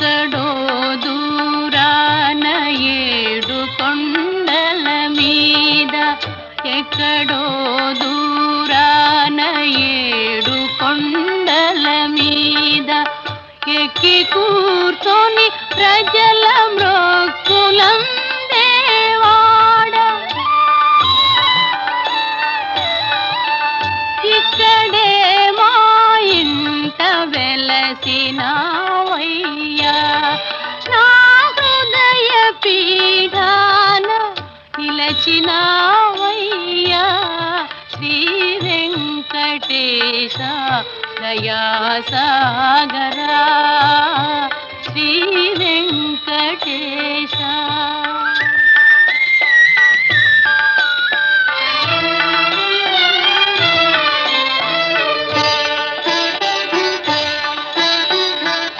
ఎక్కడో దూరాన ఏడు కొండల మీద, ఎక్కడో దూరాన ఏడు కొండల మీద ఎక్కి కూర్చొని ప్రజల మ్రొక్కులందేవాడ, ఇక్కడే మా ఇంట వెలసినావయ్యా, నా హృదయ పీఠాన నిలచినావయ్యా. శ్రీ వెంకటేశ దయాసాగరా.